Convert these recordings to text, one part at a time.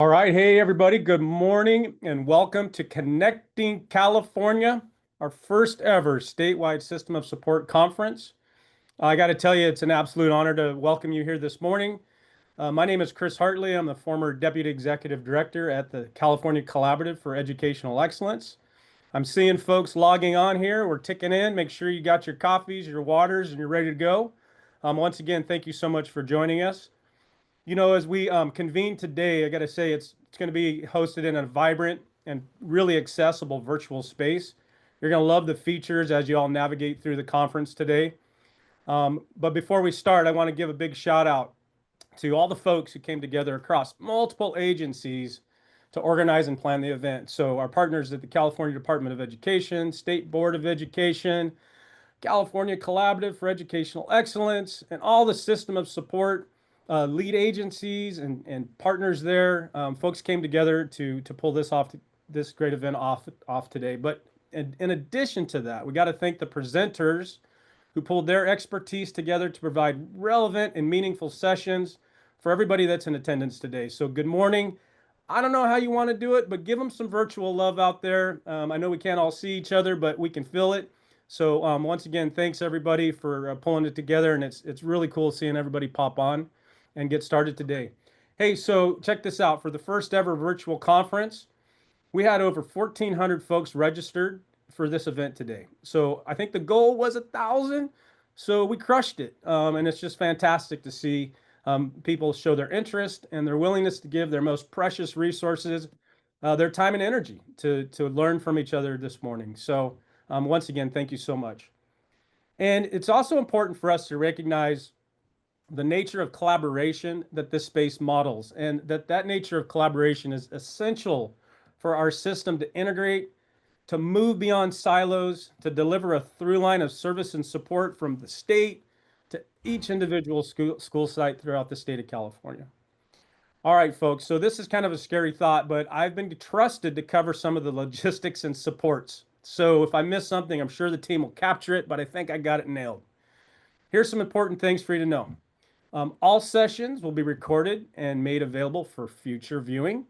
All right. Hey, everybody. Good morning and welcome to Connecting California, our first ever statewide system of support conference. I got to tell you, it's an absolute honor to welcome you here this morning. My name is Chris Hartley. I'm the former Deputy Executive Director at the California Collaborative for Educational Excellence. I'm seeing folks logging on here. We're ticking in. Make sure you got your coffees, your waters, and you're ready to go. Once again, thank you so much for joining us. As we convene today, I got to say it's going to be hosted in a vibrant and really accessible virtual space. You're going to love the features as you all navigate through the conference today. But before we start, I want to give a big shout out to all the folks who came together across multiple agencies to organize and plan the event. So our partners at the California Department of Education, State Board of Education, California Collaborative for Educational Excellence, and all the system of support lead agencies and partners there. Folks came together to pull this great event off today. But in addition to that, we got to thank the presenters who pulled their expertise together to provide relevant and meaningful sessions for everybody that's in attendance today. So good morning. I don't know how you want to do it, but give them some virtual love out there. I know we can't all see each other, but we can feel it. So once again, thanks everybody for pulling it together, and it's really cool seeing everybody pop on and get started today. Hey, so check this out. For the first ever virtual conference, we had over 1,400 folks registered for this event today. So I think the goal was 1,000, so we crushed it. And it's just fantastic to see people show their interest and their willingness to give their most precious resources, their time and energy to learn from each other this morning. So once again, thank you so much. And it's also important for us to recognize the nature of collaboration that this space models, and that nature of collaboration is essential for our system to integrate, to move beyond silos, to deliver a through line of service and support from the state to each individual school site throughout the state of California. All right, folks, so this is kind of a scary thought, but I've been trusted to cover some of the logistics and supports. So if I miss something, I'm sure the team will capture it, but I think I got it nailed. Here's some important things for you to know. All sessions will be recorded and made available for future viewing.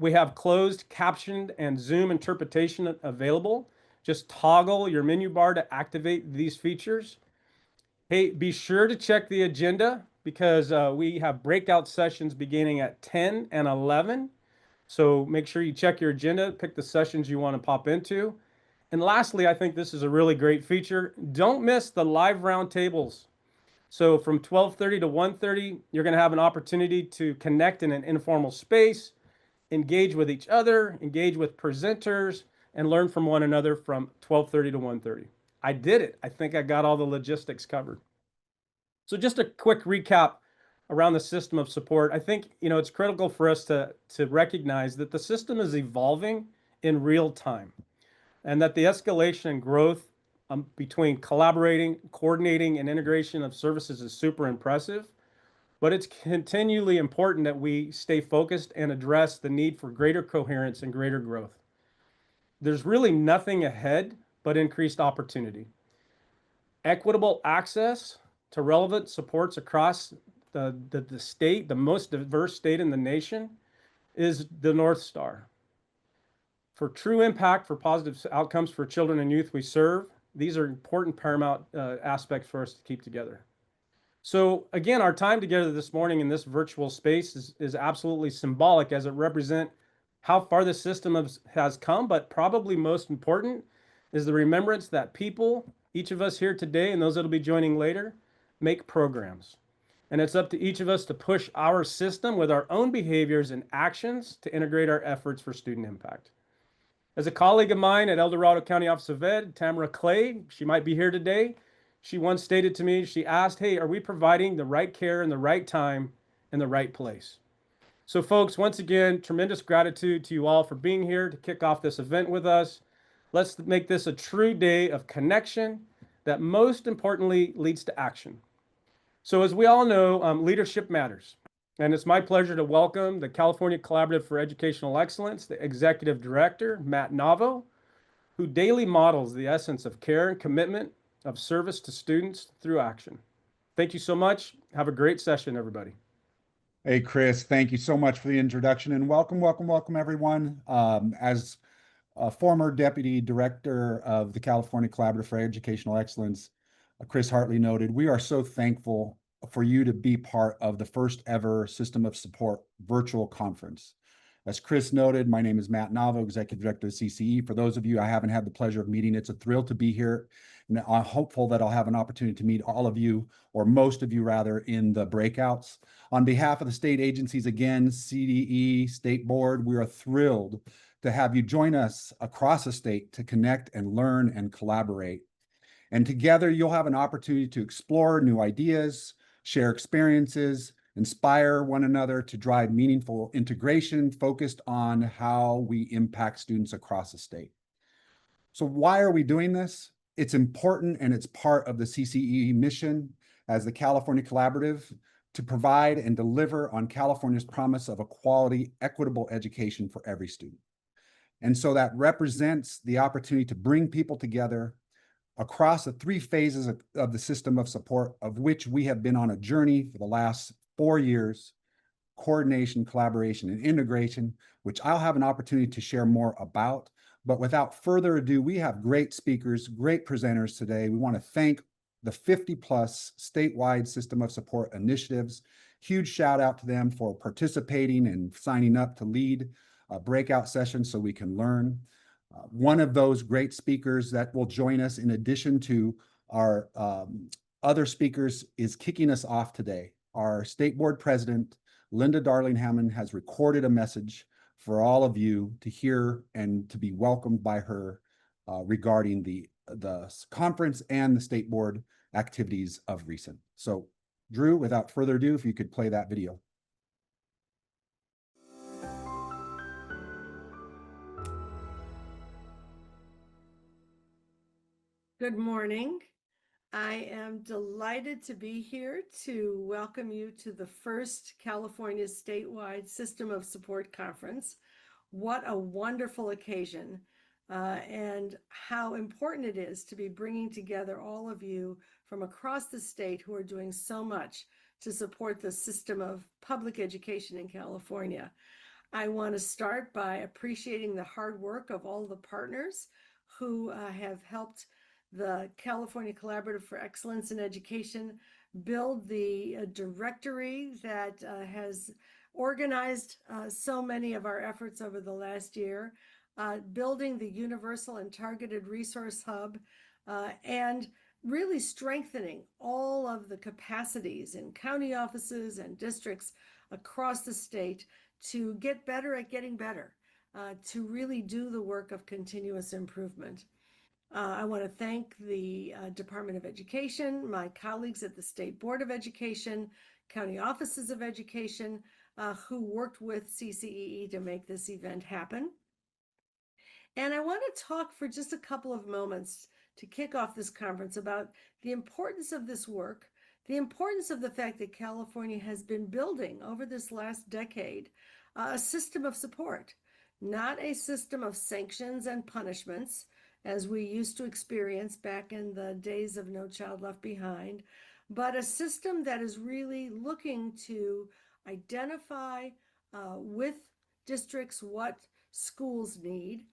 We have closed captioned and Zoom interpretation available. Just toggle your menu bar to activate these features. Hey, be sure to check the agenda because we have breakout sessions beginning at 10 and 11. So make sure you check your agenda, pick the sessions you want to pop into. And lastly, I think this is a really great feature. Don't miss the live roundtables. So from 12:30 to 1:30, you're going to have an opportunity to connect in an informal space, engage with each other, engage with presenters, and learn from one another from 12:30 to 1:30. I did it. I think I got all the logistics covered. So just a quick recap around the system of support. I think, it's critical for us to recognize that the system is evolving in real time, and that the escalation and growth between collaborating, coordinating, and integration of services is super impressive, but it's continually important that we stay focused and address the need for greater coherence and greater growth. There's really nothing ahead but increased opportunity. Equitable access to relevant supports across the state, the most diverse state in the nation, is the North Star. For true impact for positive outcomes for children and youth we serve, these are important paramount aspects for us to keep together. So again, our time together this morning in this virtual space is absolutely symbolic, as it represents how far the system has come, but probably most important is the remembrance that people, each of us here today and those that'll be joining later, make programs. And it's up to each of us to push our system with our own behaviors and actions to integrate our efforts for student impact. As a colleague of mine at El Dorado County Office of Ed, Tamara Clay, she might be here today. She once stated to me, she asked, hey, are we providing the right care in the right time in the right place? So folks, once again, tremendous gratitude to you all for being here to kick off this event with us. Let's make this a true day of connection that most importantly leads to action. So as we all know, leadership matters. And it's my pleasure to welcome the California Collaborative for Educational Excellence, the Executive Director, Matt Navo, who daily models the essence of care and commitment of service to students through action. Thank you so much. Have a great session, everybody. Hey, Chris, thank you so much for the introduction and welcome, everyone. As a former deputy director of the California Collaborative for Educational Excellence, Chris Hartley noted, we are so thankful for you to be part of the first ever System of Support virtual conference. As Chris noted, my name is Matt Navo, Executive Director of CCE. For those of you I haven't had the pleasure of meeting, it's a thrill to be here. And I'm hopeful that I'll have an opportunity to meet all of you, or most of you rather, in the breakouts. On behalf of the state agencies, again, CDE, State Board, we are thrilled to have you join us across the state to connect and learn and collaborate. And together, you'll have an opportunity to explore new ideas, share experiences, inspire one another to drive meaningful integration focused on how we impact students across the state. So why are we doing this? It's important and it's part of the CCE mission as the California Collaborative to provide and deliver on California's promise of a quality, equitable education for every student. And so that represents the opportunity to bring people together across the three phases of the system of support, of which we have been on a journey for the last 4 years: coordination, collaboration, and integration, which I'll have an opportunity to share more about. But without further ado, we have great speakers, great presenters today. We want to thank the 50 plus statewide system of support initiatives. Huge shout out to them for participating and signing up to lead breakout sessions so we can learn. One of those great speakers that will join us, in addition to our other speakers, is kicking us off today. Our state board president, Linda Darling Hammond, has recorded a message for all of you to hear and to be welcomed by her regarding the conference and the state board activities of recent. So, Drew, without further ado, if you could play that video. Good morning. I am delighted to be here to welcome you to the first California statewide System of Support Conference. What a wonderful occasion, and how important it is to be bringing together all of you from across the state who are doing so much to support the system of public education in California. I want to start by appreciating the hard work of all the partners who have helped the California Collaborative for Excellence in Education build the directory that has organized so many of our efforts over the last year, building the Universal and Targeted Resource Hub, and really strengthening all of the capacities in county offices and districts across the state to get better at getting better, to really do the work of continuous improvement. I want to thank the Department of Education, my colleagues at the State Board of Education, county offices of education, who worked with CCEE to make this event happen. And I want to talk for just a couple of moments to kick off this conference about the importance of this work, the importance of the fact that California has been building over this last decade a system of support, not a system of sanctions and punishments, as we used to experience back in the days of No Child Left Behind, but a system that is really looking to identify with districts what schools need,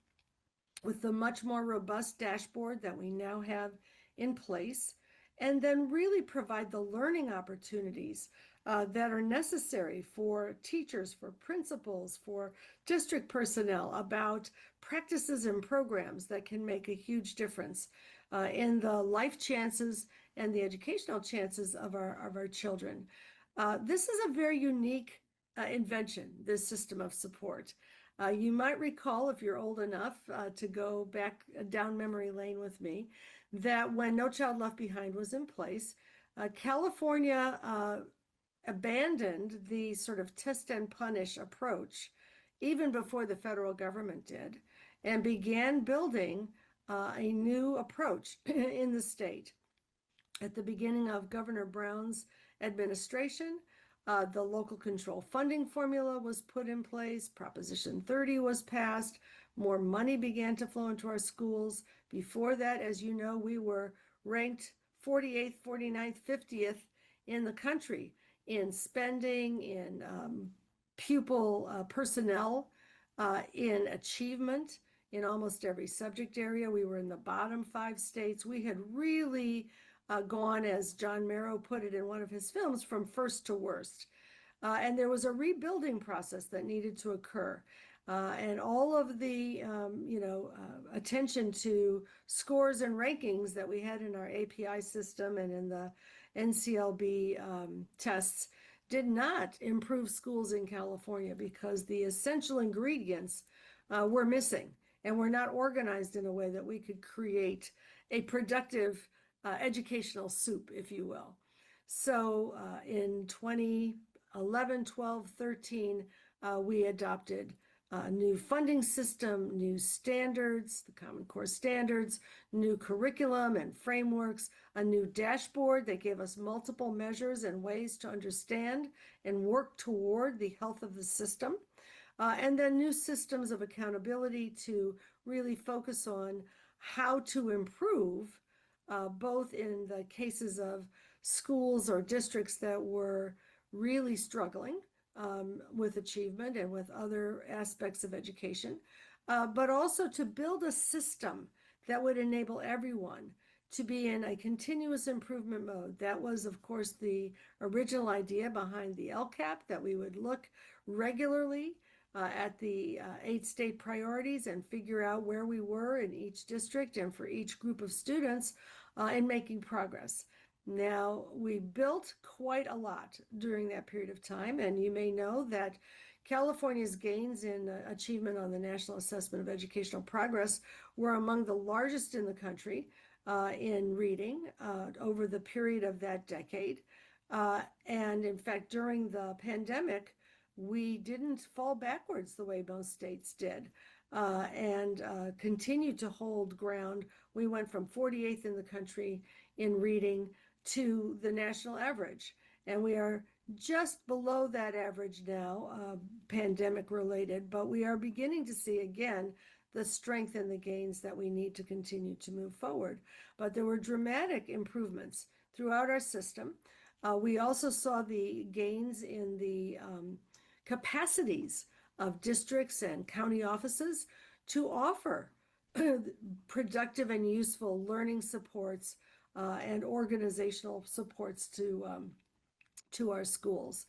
with the much more robust dashboard that we now have in place, and then really provide the learning opportunities that are necessary for teachers, for principals, for district personnel about practices and programs that can make a huge difference in the life chances and the educational chances of our children. This is a very unique invention, this system of support. You might recall, if you're old enough to go back down memory lane with me, that when No Child Left Behind was in place, California abandoned the sort of test and punish approach even before the federal government did, and began building a new approach in the state. At the beginning of Governor Brown's administration, the local control funding formula was put in place, Proposition 30 was passed, more money began to flow into our schools. Before that, as you know, we were ranked 48th, 49th, 50th in the country in spending, in pupil personnel, in achievement in almost every subject area. We were in the bottom 5 states. We had really gone, as John Marrow put it in one of his films, from first to worst. And there was a rebuilding process that needed to occur. And all of the, attention to scores and rankings that we had in our API system and in the NCLB tests did not improve schools in California because the essential ingredients were missing and were not organized in a way that we could create a productive educational soup, if you will. So in 2011, 12, 13, we adopted a new funding system, new standards, the Common Core standards, new curriculum and frameworks, a new dashboard that gave us multiple measures and ways to understand and work toward the health of the system. And then new systems of accountability to really focus on how to improve, both in the cases of schools or districts that were really struggling with achievement and with other aspects of education, but also to build a system that would enable everyone to be in a continuous improvement mode. That was, of course, the original idea behind the LCAP, that we would look regularly at the 8 state priorities and figure out where we were in each district and for each group of students in making progress. Now, we built quite a lot during that period of time, and you may know that California's gains in achievement on the National Assessment of Educational Progress were among the largest in the country in reading over the period of that decade. And in fact, during the pandemic, we didn't fall backwards the way most states did and continued to hold ground. We went from 48th in the country in reading to the national average. And we are just below that average now, pandemic related, but we are beginning to see again the strength and the gains that we need to continue to move forward. But there were dramatic improvements throughout our system. We also saw the gains in the capacities of districts and county offices to offer productive and useful learning supports and organizational supports to our schools.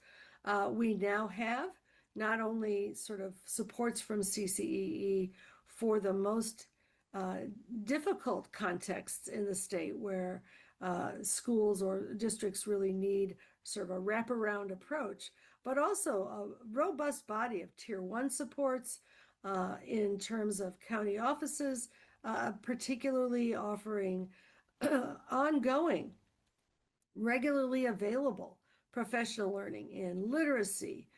We now have not only sort of supports from CCEE for the most difficult contexts in the state where schools or districts really need sort of a wraparound approach, but also a robust body of Tier 1 supports in terms of county offices, particularly offering ongoing, regularly available professional learning in literacy,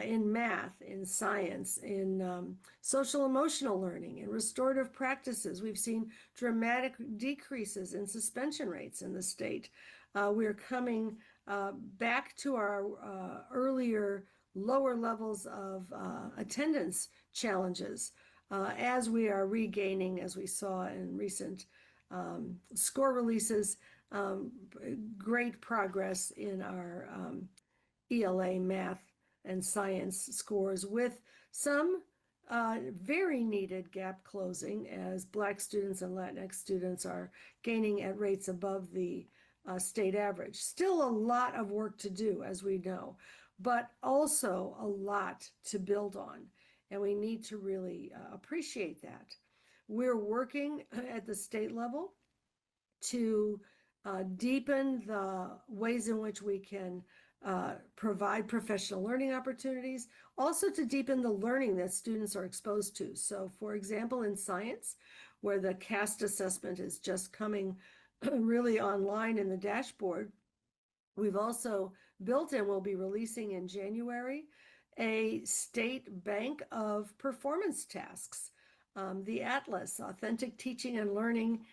in math, in science, in social emotional learning, in restorative practices. We've seen dramatic decreases in suspension rates in the state. We're coming back to our earlier lower levels of attendance challenges as we are regaining, as we saw in recent score releases, great progress in our ELA math and science scores, with some very needed gap closing as Black students and Latinx students are gaining at rates above the state average. Still a lot of work to do, as we know, but also a lot to build on, and we need to really appreciate that. We're working at the state level to deepen the ways in which we can provide professional learning opportunities, also to deepen the learning that students are exposed to. So, for example, in science, where the CAST assessment is just coming really online in the dashboard, we've also built and will be releasing in January a state bank of performance tasks, the Atlas, Authentic Teaching and Learning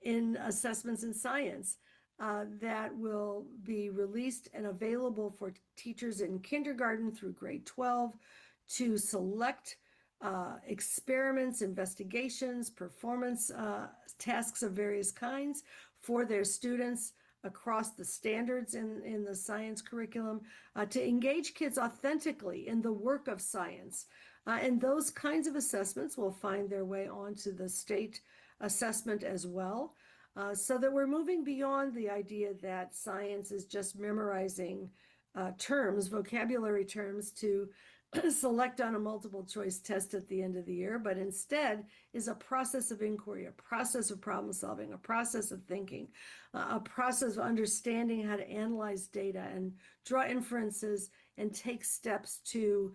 in Assessments in Science, that will be released and available for teachers in kindergarten through grade 12 to select experiments, investigations, performance tasks of various kinds for their students across the standards in the science curriculum, to engage kids authentically in the work of science. And those kinds of assessments will find their way onto the state assessment as well, so that we're moving beyond the idea that science is just memorizing terms, vocabulary terms to select on a multiple choice test at the end of the year, but instead is a process of inquiry, a process of problem solving, a process of thinking, a process of understanding how to analyze data and draw inferences and take steps to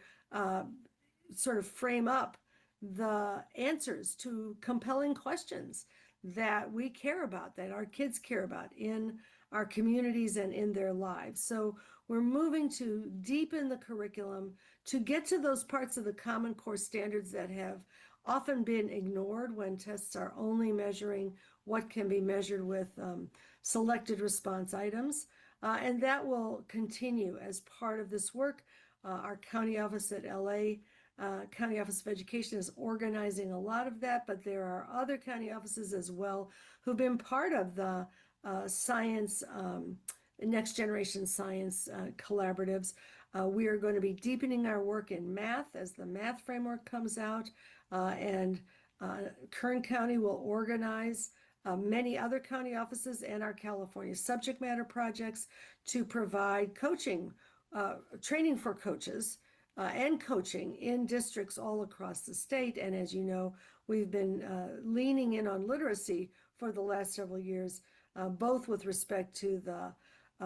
sort of frame up the answers to compelling questions that we care about, that our kids care about in our communities and in their lives. So we're moving to deepen the curriculum to get to those parts of the Common Core standards that have often been ignored when tests are only measuring what can be measured with selected response items. And that will continue as part of this work. Our county office at LA, County Office of Education, is organizing a lot of that, but there are other county offices as well who've been part of the science, next generation science collaboratives. We are going to be deepening our work in math as the math framework comes out, and Kern County will organize many other county offices and our California subject matter projects to provide coaching, training for coaches and coaching in districts all across the state. And as you know, we've been leaning in on literacy for the last several years, both with respect to the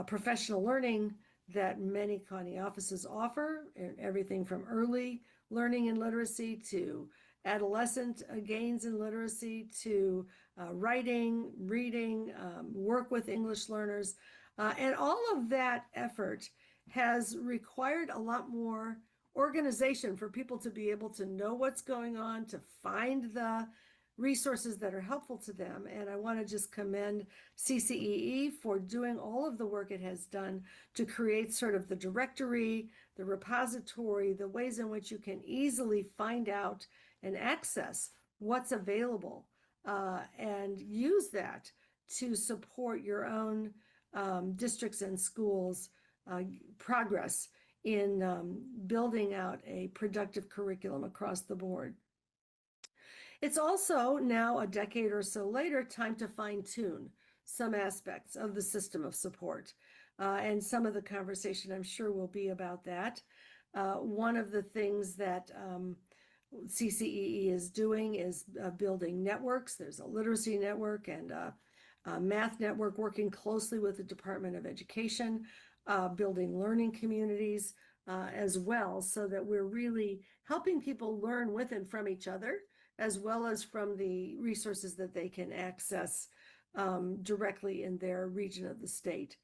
professional learning that many county offices offer, everything from early learning and literacy to adolescent gains in literacy to writing, reading, work with English learners. And all of that effort has required a lot more organization for people to be able to know what's going on, to find the resources that are helpful to them. And I want to just commend CCEE for doing all of the work it has done to create sort of the directory, the repository, the ways in which you can easily find out and access what's available, and use that to support your own districts and schools' progress in building out a productive curriculum across the board. It's also now, a decade or so later, time to fine-tune some aspects of the system of support. And some of the conversation, I'm sure, will be about that. One of the things that CCEE is doing is building networks. There's a literacy network and a math network working closely with the Department of Education, building learning communities as well, so that we're really helping people learn with and from each other, as well as from the resources that they can access directly in their region of the state.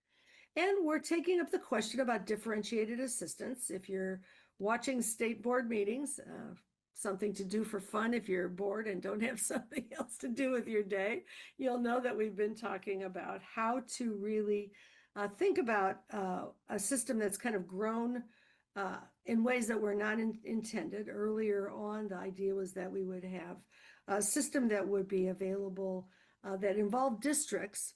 And we're taking up the question about differentiated assistance. If you're watching state board meetings, something to do for fun if you're bored and don't have something else to do with your day, you'll know that we've been talking about how to really think about a system that's kind of grown in ways that were not intended. Earlier on, the idea was that we would have a system that would be available that involved districts,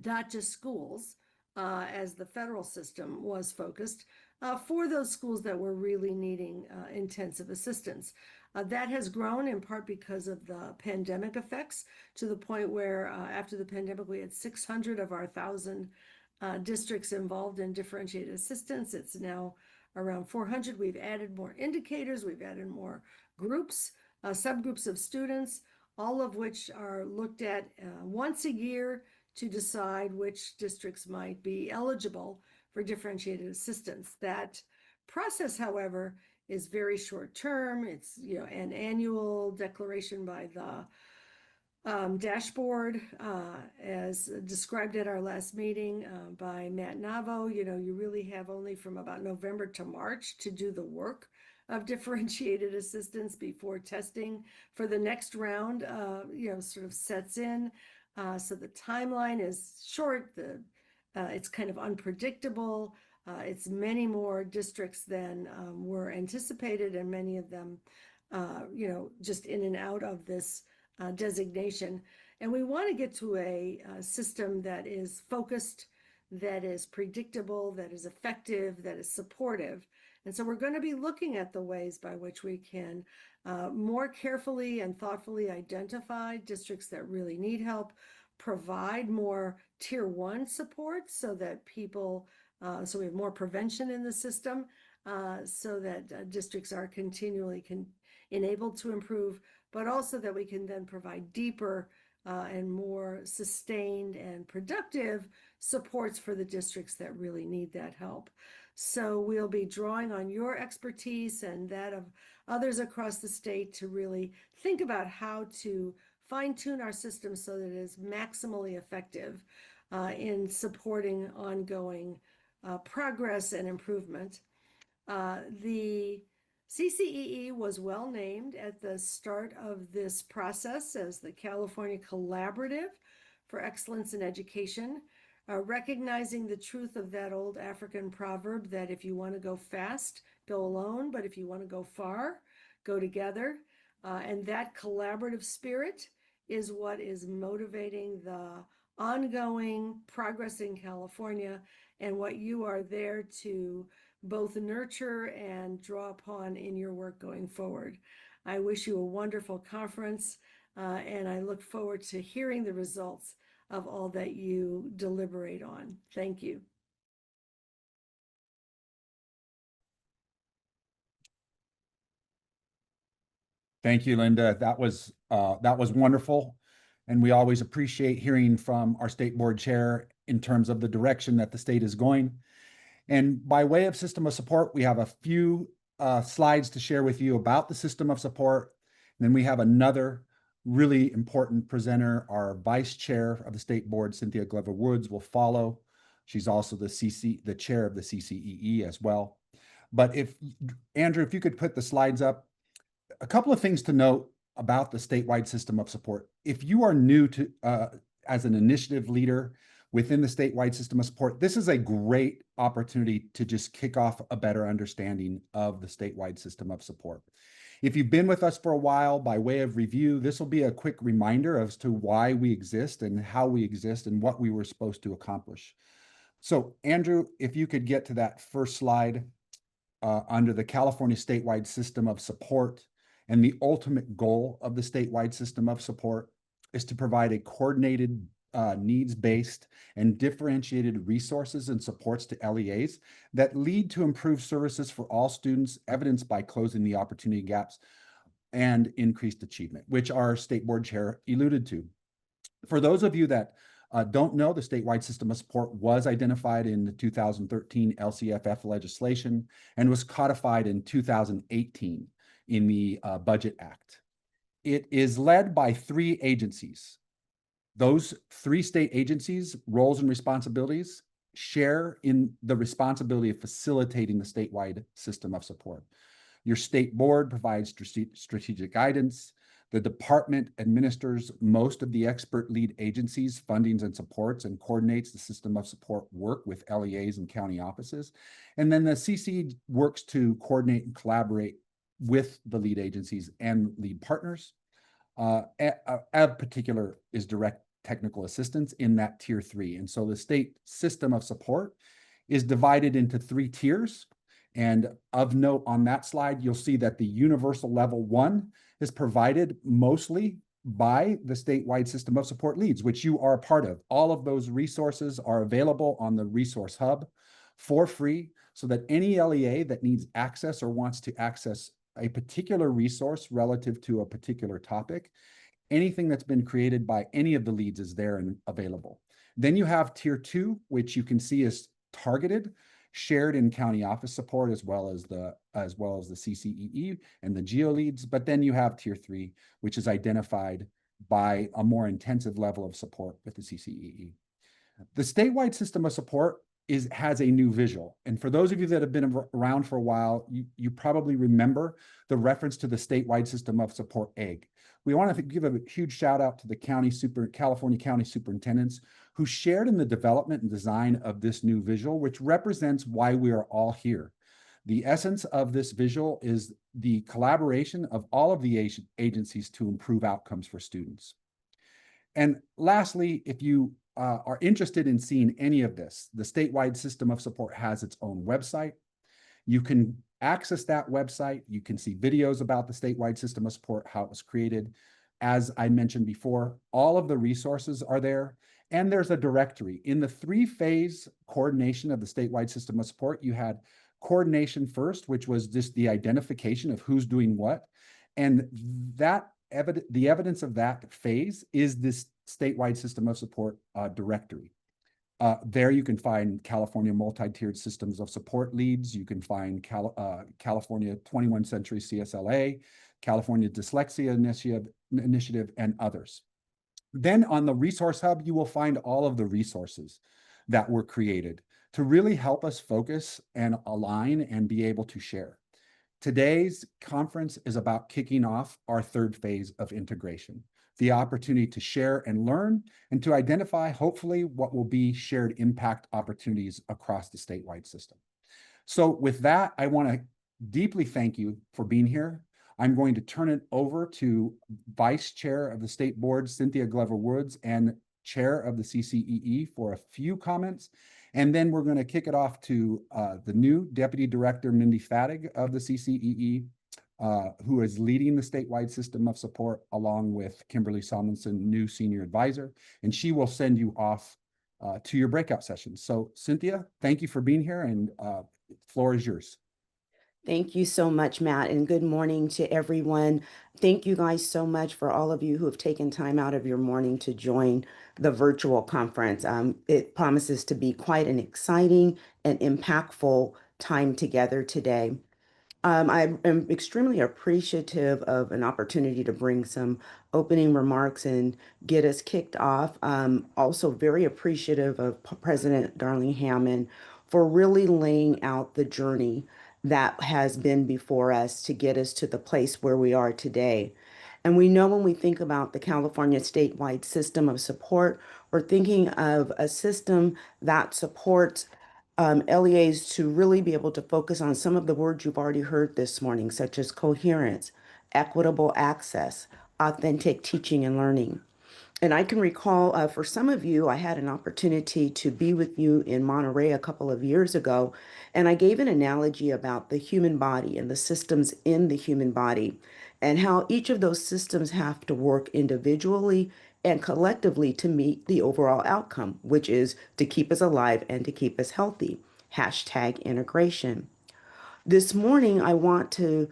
not just schools, as the federal system was focused, for those schools that were really needing intensive assistance. That has grown in part because of the pandemic effects, to the point where after the pandemic, we had 600 of our 1,000 districts involved in differentiated assistance. It's now around 400. We've added more indicators, we've added more groups, subgroups of students, all of which are looked at once a year to decide which districts might be eligible for differentiated assistance. That process, however, is very short term. It's an annual declaration by the dashboard, as described at our last meeting by Matt Navo. You really have only from about November to March to do the work of differentiated assistance before testing for the next round sort of sets in. So the timeline is short. It's kind of unpredictable. It's many more districts than were anticipated, and many of them just in and out of this designation. And we want to get to a system that is focused, that is predictable, that is effective, that is supportive. And so we're going to be looking at the ways by which we can more carefully and thoughtfully identify districts that really need help, provide more tier 1 support so that people, so we have more prevention in the system, so that districts are continually enabled to improve, but also that we can then provide deeper and more sustained and productive supports for the districts that really need that help. So we'll be drawing on your expertise and that of others across the state to really think about how to fine-tune our system so that it is maximally effective in supporting ongoing progress and improvement. The CCEE was well named at the start of this process as the California Collaborative for Excellence in Education, recognizing the truth of that old African proverb that if you want to go fast, go alone, but if you want to go far, go together. And that collaborative spirit is what is motivating the ongoing progress in California and what you are there to both nurture and draw upon in your work going forward. I wish you a wonderful conference, and I look forward to hearing the results of all that you deliberate on. Thank you. Thank you, Linda. That was wonderful. And we always appreciate hearing from our state board chair in terms of the direction that the state is going. And by way of system of support, we have a few slides to share with you about the system of support. And then we have another really important presenter, our vice chair of the state board, Cynthia Glover Woods, will follow. She's also the chair of the CCEE as well. But Andrew, if you could put the slides up. A couple of things to note about the statewide system of support. If you are new to as an initiative leader within the statewide system of support, this is a great opportunity to just kick off a better understanding of the statewide system of support. If you've been with us for a while, by way of review, this will be a quick reminder as to why we exist and how we exist and what we were supposed to accomplish. So Andrew, if you could get to that first slide under the California statewide system of support. And the ultimate goal of the statewide system of support is to provide a coordinated, needs-based and differentiated resources and supports to LEAs that lead to improved services for all students, evidenced by closing the opportunity gaps and increased achievement, which our state board chair alluded to. For those of you that don't know, the statewide system of support was identified in the 2013 LCFF legislation and was codified in 2018 in the Budget Act. It is led by 3 agencies. Those 3 state agencies' roles and responsibilities share in the responsibility of facilitating the statewide system of support. Your state board provides strategic guidance. The department administers most of the expert lead agencies' fundings and supports and coordinates the system of support work with LEAs and county offices. And then the CC works to coordinate and collaborate with the lead agencies and lead partners. Of particular is direct technical assistance in that tier 3. And so the state system of support is divided into 3 tiers. And of note on that slide, you'll see that the universal level 1 is provided mostly by the statewide system of support leads, which you are a part of. All of those resources are available on the resource hub for free so that any LEA that needs access or wants to access a particular resource relative to a particular topic, anything that's been created by any of the leads is there and available. Then you have tier 2, which you can see is targeted, shared in county office support as well as the CCEE and the geo leads. But then you have tier 3, which is identified by a more intensive level of support with the CCEE. The statewide system of support has a new visual. And for those of you that have been around for a while, you probably remember the reference to the statewide system of support egg. We want to give a huge shout out to the California County Superintendents who shared in the development and design of this new visual, which represents why we are all here. The essence of this visual is the collaboration of all of the agencies to improve outcomes for students. And lastly, if you are interested in seeing any of this, the statewide system of support has its own website. You can access that website. You can see videos about the statewide system of support, how it was created. As I mentioned before, all of the resources are there. And there's a directory. In the three-phase coordination of the statewide system of support, you had coordination first, which was just the identification of who's doing what. And the evidence of that phase is this statewide system of support directory. There you can find California multi-tiered systems of support leads. You can find California 21st Century CSLA, California Dyslexia Initiative, and others. Then on the Resource Hub, you will find all of the resources that were created to really help us focus and align and be able to share. Today's conference is about kicking off our third phase of integration, the opportunity to share and learn and to identify, hopefully, what will be shared impact opportunities across the statewide system. So with that, I want to deeply thank you for being here. I'm going to turn it over to Vice Chair of the State Board, Cynthia Glover Woods, and Chair of the CCEE for a few comments. And then we're going to kick it off to the new Deputy Director, Mindy Fadig of the CCEE, who is leading the statewide system of support, along with Kimberly Salmonson, new Senior Advisor, and she will send you off to your breakout sessions. So Cynthia, thank you for being here, and the floor is yours. Thank you so much, Matt, and good morning to everyone. Thank you guys so much for all of you who have taken time out of your morning to join the virtual conference. It promises to be quite an exciting and impactful time together today. I am extremely appreciative of an opportunity to bring some opening remarks and get us kicked off. Also very appreciative of President Darlene Hammond for really laying out the journey that has been before us to get us to the place where we are today. And we know when we think about the California statewide system of support, we're thinking of a system that supports LEAs to really be able to focus on some of the words you've already heard this morning, such as coherence, equitable access, authentic teaching and learning. And I can recall for some of you, I had an opportunity to be with you in Monterey a couple of years ago, and I gave an analogy about the human body and the systems in the human body and how each of those systems have to work individually and collectively to meet the overall outcome, which is to keep us alive and to keep us healthy. Hashtag integration. This morning, I want to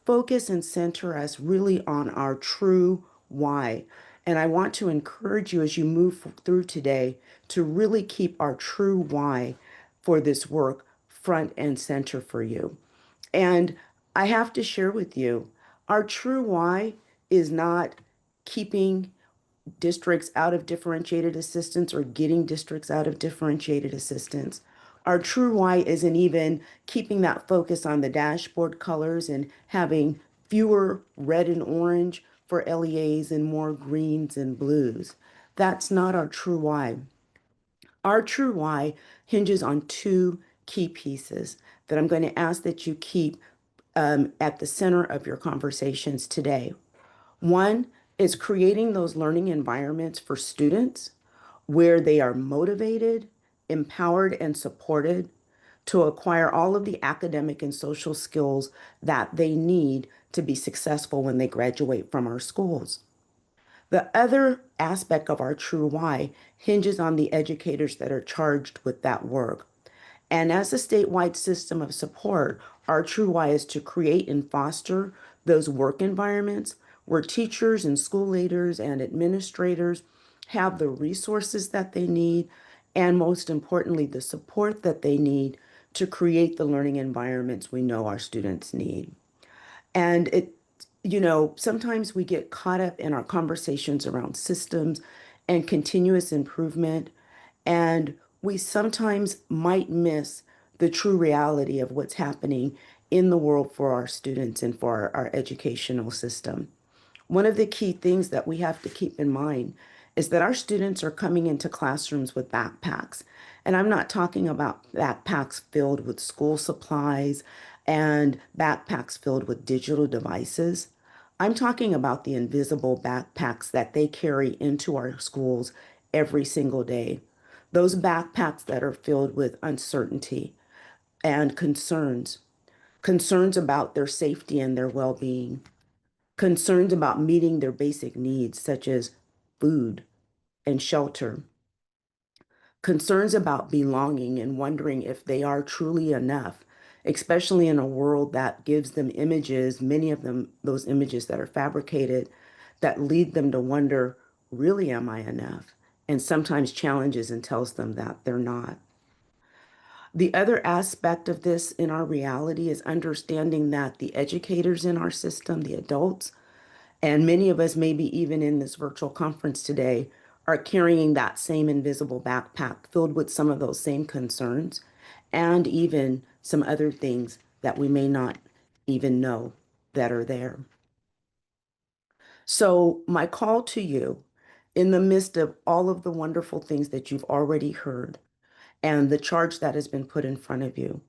focus and center us really on our true why. And I want to encourage you as you move through today to really keep our true why for this work front and center for you. And I have to share with you, our true why is not keeping districts out of differentiated assistance or getting districts out of differentiated assistance. Our true why isn't even keeping that focus on the dashboard colors and having fewer red and orange for LEAs and more greens and blues. That's not our true why. Our true why hinges on two key pieces that I'm going to ask that you keep at the center of your conversations today. One is creating those learning environments for students where they are motivated, empowered, and supported to acquire all of the academic and social skills that they need to be successful when they graduate from our schools. The other aspect of our true why hinges on the educators that are charged with that work. And as a statewide system of support, our true why is to create and foster those work environments where teachers and school leaders and administrators have the resources that they need, and most importantly, the support that they need to create the learning environments we know our students need. And sometimes we get caught up in our conversations around systems and continuous improvement, and we sometimes might miss the true reality of what's happening in the world for our students and for our educational system. One of the key things that we have to keep in mind is that our students are coming into classrooms with backpacks. And I'm not talking about backpacks filled with school supplies and backpacks filled with digital devices. I'm talking about the invisible backpacks that they carry into our schools every single day. Those backpacks that are filled with uncertainty and concerns about their safety and their well-being, concerns about meeting their basic needs such as food and shelter, concerns about belonging and wondering if they are truly enough, especially in a world that gives them images, many of them, those images that are fabricated, that lead them to wonder, really, am I enough? And sometimes challenges and tells them that they're not. The other aspect of this in our reality is understanding that the educators in our system, the adults, and many of us, maybe even in this virtual conference today, are carrying that same invisible backpack filled with some of those same concerns and even some other things that we may not even know that are there. So, my call to you, in the midst of all of the wonderful things that you've already heard and the charge that has been put in front of you,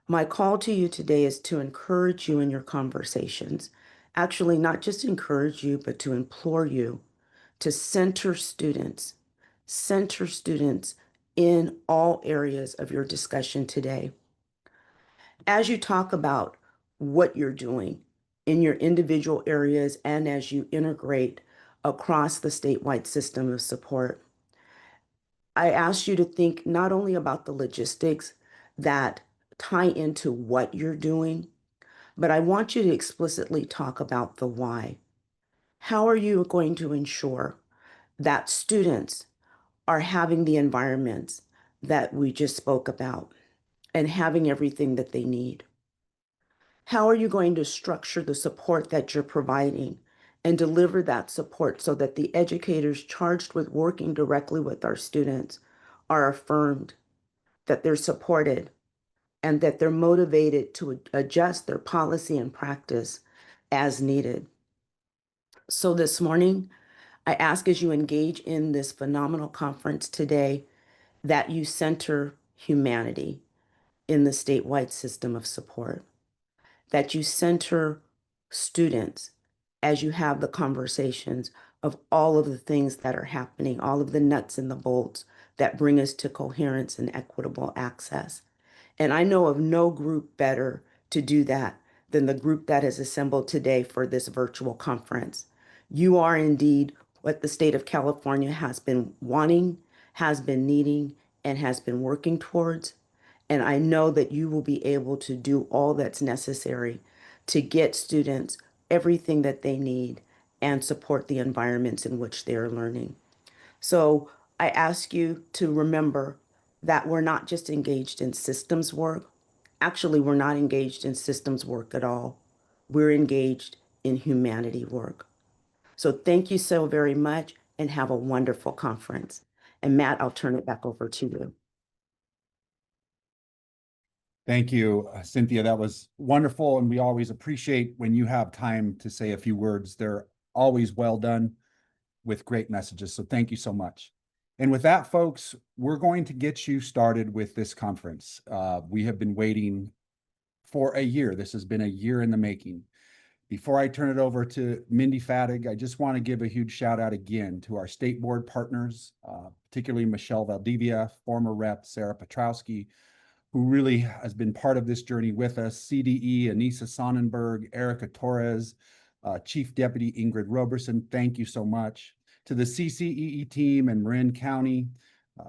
my call to you today is to encourage you in your conversations. Actually, not just encourage you, but to implore you to center students in all areas of your discussion today. As you talk about what you're doing in your individual areas and as you integrate across the statewide system of support, I ask you to think not only about the logistics that tie into what you're doing, but I want you to explicitly talk about the why. How are you going to ensure that students are having the environments that we just spoke about and having everything that they need? How are you going to structure the support that you're providing and deliver that support so that the educators charged with working directly with our students are affirmed, that they're supported, and that they're motivated to adjust their policy and practice as needed? So this morning, I ask as you engage in this phenomenal conference today that you center humanity in the statewide system of support, that you center students as you have the conversations of all of the things that are happening, all of the nuts and the bolts that bring us to coherence and equitable access. And I know of no group better to do that than the group that has assembled today for this virtual conference. You are indeed what the state of California has been wanting, has been needing, and has been working towards. And I know that you will be able to do all that's necessary to get students everything that they need and support the environments in which they are learning. So I ask you to remember that we're not just engaged in systems work. Actually, we're not engaged in systems work at all. We're engaged in humanity work. So thank you so very much and have a wonderful conference. And Matt, I'll turn it back over to you. Thank you, Cynthia. That was wonderful. And we always appreciate when you have time to say a few words. They're always well done with great messages. So thank you so much. And with that, folks, we're going to get you started with this conference. We have been waiting for a year. This has been a year in the making. Before I turn it over to Mindy Fattig, I just want to give a huge shout out again to our state board partners, particularly Michelle Valdivia, former rep Sarah Petrowski, who really has been part of this journey with us, CDE, Anissa Sonnenberg, Erica Torres, Chief Deputy Ingrid Roberson, thank you so much. To the CCEE team in Marin County,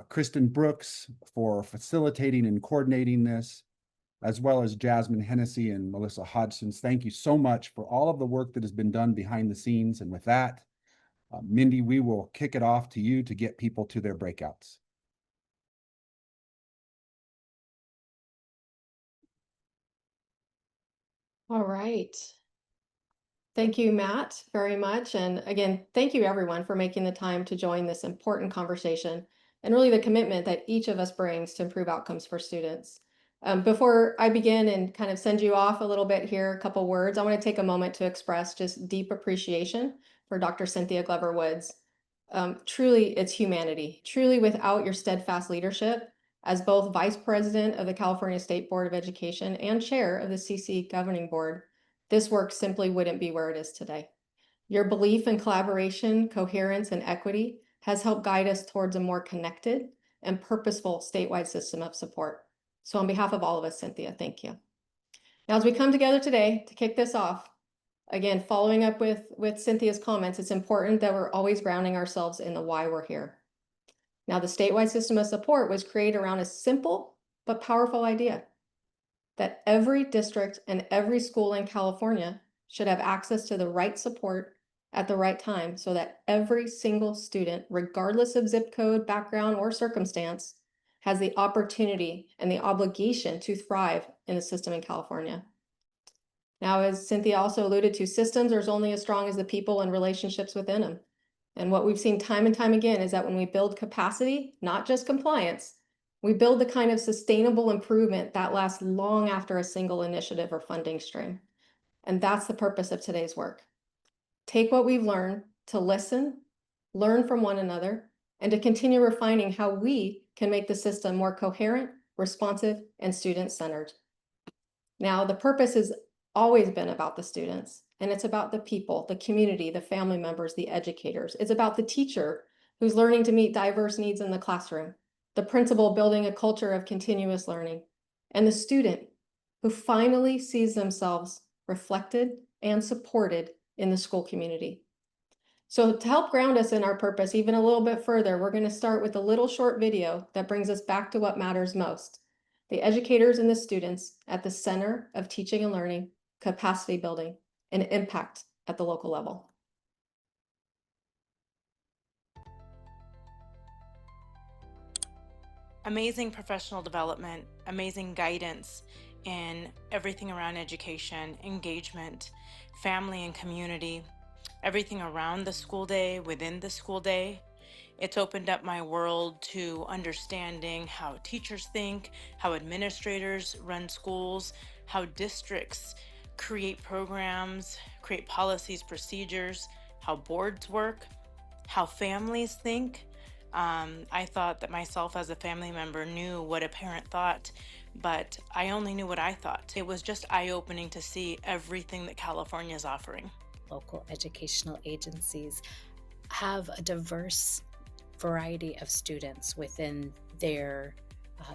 Kristen Brooks for facilitating and coordinating this, as well as Jasmine Hennessy and Melissa Hodgson. Thank you so much for all of the work that has been done behind the scenes. And with that, Mindy, we will kick it off to you to get people to their breakouts. All right. Thank you, Matt, very much. And again, thank you everyone for making the time to join this important conversation and really the commitment that each of us brings to improve outcomes for students. Before I begin and kind of send you off a little bit here, a couple words, I want to take a moment to express just deep appreciation for Dr. Cynthia Glover Woods. Truly, it's humanity. Truly, without your steadfast leadership, as both Vice President of the California State Board of Education and Chair of the CC Governing Board, this work simply wouldn't be where it is today. Your belief in collaboration, coherence, and equity has helped guide us towards a more connected and purposeful statewide system of support. So on behalf of all of us, Cynthia, thank you. Now, as we come together today to kick this off, again, following up with Cynthia's comments, it's important that we're always grounding ourselves in the why we're here. Now, the statewide system of support was created around a simple but powerful idea that every district and every school in California should have access to the right support at the right time so that every single student, regardless of zip code, background, or circumstance, has the opportunity and the obligation to thrive in the system in California. Now, as Cynthia also alluded to, systems are only as strong as the people and relationships within them. And what we've seen time and time again is that when we build capacity, not just compliance, we build the kind of sustainable improvement that lasts long after a single initiative or funding stream. And that's the purpose of today's work. Take what we've learned to listen, learn from one another, and to continue refining how we can make the system more coherent, responsive, and student-centered. Now, the purpose has always been about the students, and it's about the people, the community, the family members, the educators. It's about the teacher who's learning to meet diverse needs in the classroom, the principal building a culture of continuous learning, and the student who finally sees themselves reflected and supported in the school community. So to help ground us in our purpose even a little bit further, we're going to start with a little short video that brings us back to what matters most: the educators and the students at the center of teaching and learning, capacity building, and impact at the local level. Amazing professional development, amazing guidance in everything around education, engagement, family and community, everything around the school day, within the school day. It's opened up my world to understanding how teachers think, how administrators run schools, how districts create programs, create policies, procedures, how boards work, how families think. I thought that myself as a family member knew what a parent thought, but I only knew what I thought. It was just eye-opening to see everything that California is offering. Local educational agencies have a diverse variety of students within their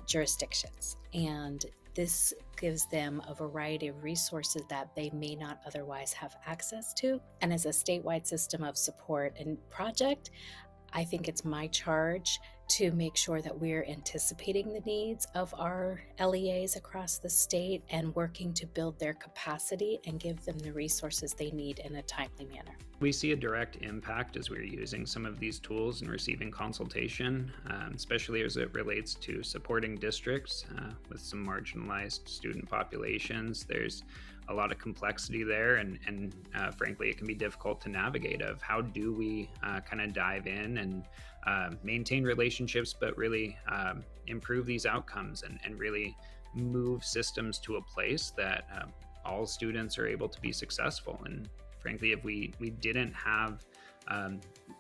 jurisdictions, and this gives them a variety of resources that they may not otherwise have access to. And as a statewide system of support and project, I think it's my charge to make sure that we're anticipating the needs of our LEAs across the state and working to build their capacity and give them the resources they need in a timely manner. We see a direct impact as we're using some of these tools and receiving consultation, especially as it relates to supporting districts with some marginalized student populations. There's a lot of complexity there, and frankly, it can be difficult to navigate of how do we kind of dive in and maintain relationships, but really improve these outcomes and really move systems to a place that all students are able to be successful. And frankly, if we didn't have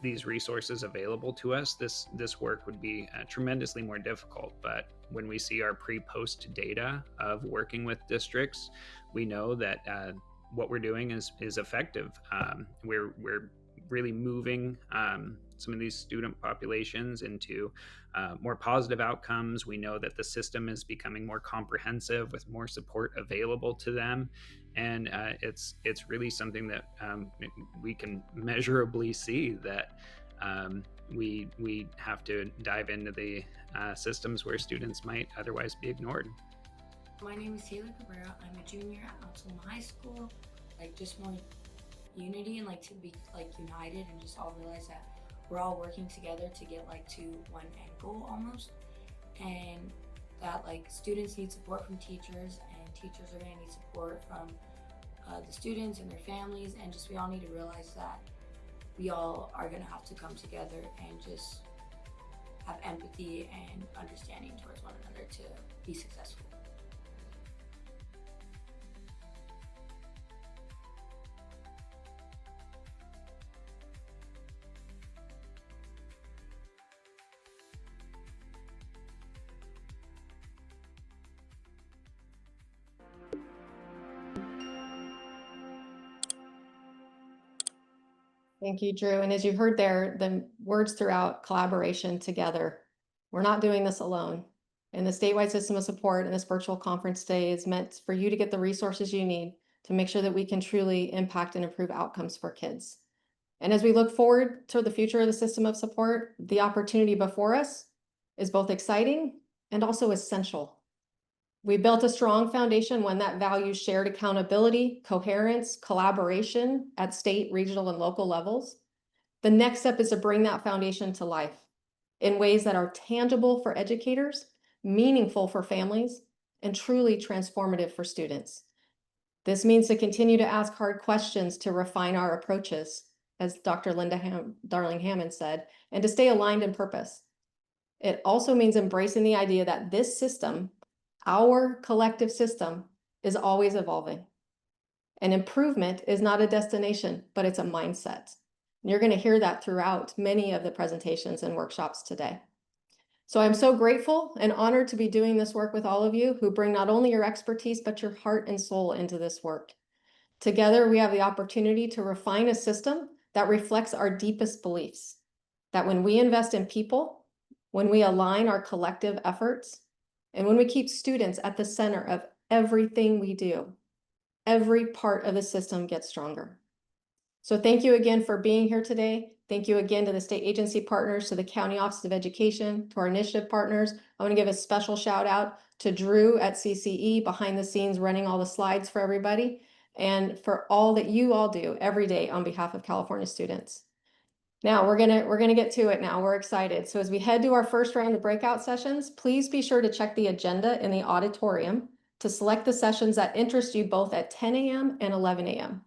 these resources available to us, this work would be tremendously more difficult. But when we see our pre-post data of working with districts, we know that what we're doing is effective. We're really moving some of these student populations into more positive outcomes. We know that the system is becoming more comprehensive with more support available to them. And it's really something that we can measurably see that we have to dive into the systems where students might otherwise be ignored. My name is Taylor Cabrera. I'm a junior at Alton High School. Just more unity and to be united and just all realize that we're all working together to get to one end goal almost, and that students need support from teachers, and teachers are going to need support from the students and their families, and just we all need to realize that we all are going to have to come together and just have empathy and understanding towards one another to be successful. Thank you, Drew. And as you heard there, the words throughout: collaboration, together. We're not doing this alone. And the statewide system of support and this virtual conference day is meant for you to get the resources you need to make sure that we can truly impact and improve outcomes for kids. And as we look forward to the future of the system of support, the opportunity before us is both exciting and also essential. We built a strong foundation, one that values shared accountability, coherence, collaboration at state, regional, and local levels. The next step is to bring that foundation to life in ways that are tangible for educators, meaningful for families, and truly transformative for students. This means to continue to ask hard questions, to refine our approaches, as Dr. Darling Hammond said, and to stay aligned in purpose. It also means embracing the idea that this system, our collective system, is always evolving. And improvement is not a destination, but it's a mindset. And you're going to hear that throughout many of the presentations and workshops today. So I'm so grateful and honored to be doing this work with all of you who bring not only your expertise, but your heart and soul into this work. Together, we have the opportunity to refine a system that reflects our deepest beliefs, that when we invest in people, when we align our collective efforts, and when we keep students at the center of everything we do, every part of the system gets stronger. So thank you again for being here today. Thank you again to the state agency partners, to the County Office of Education, to our initiative partners. I want to give a special shout out to Drew at CCE, behind the scenes running all the slides for everybody, and for all that you all do every day on behalf of California students. Now we're gonna get to it now. We're excited. So as we head to our first round of breakout sessions, please be sure to check the agenda in the auditorium to select the sessions that interest you both at 10 a.m. and 11 a.m.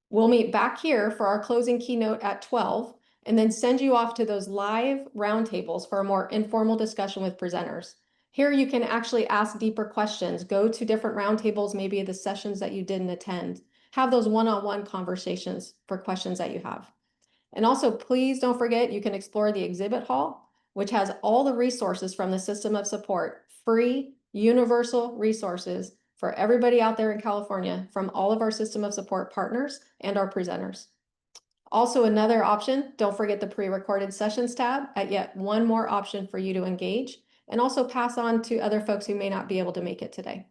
We'll meet back here for our closing keynote at 12, and then send you off to those live roundtables for a more informal discussion with presenters. Here you can actually ask deeper questions, go to different roundtables, maybe the sessions that you didn't attend, have those one-on-one conversations for questions that you have. And also, please don't forget, you can explore the exhibit hall, which has all the resources from the system of support, free, universal resources for everybody out there in California from all of our system of support partners and our presenters. Also, another option, don't forget the pre-recorded sessions tab at yet one more option for you to engage and also pass on to other folks who may not be able to make it today.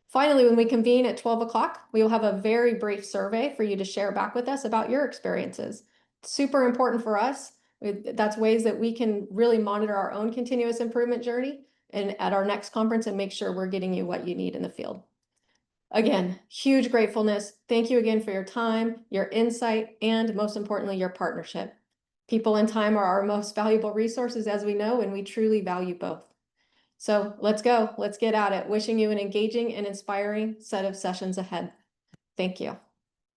Finally, when we convene at 12 o'clock, we will have a very brief survey for you to share back with us about your experiences. Super important for us. That's ways that we can really monitor our own continuous improvement journey and at our next conference and make sure we're getting you what you need in the field. Again, huge gratefulness. Thank you again for your time, your insight, and most importantly, your partnership. People and time are our most valuable resources, as we know, and we truly value both. So let's go. Let's get at it. Wishing you an engaging and inspiring set of sessions ahead. Thank you.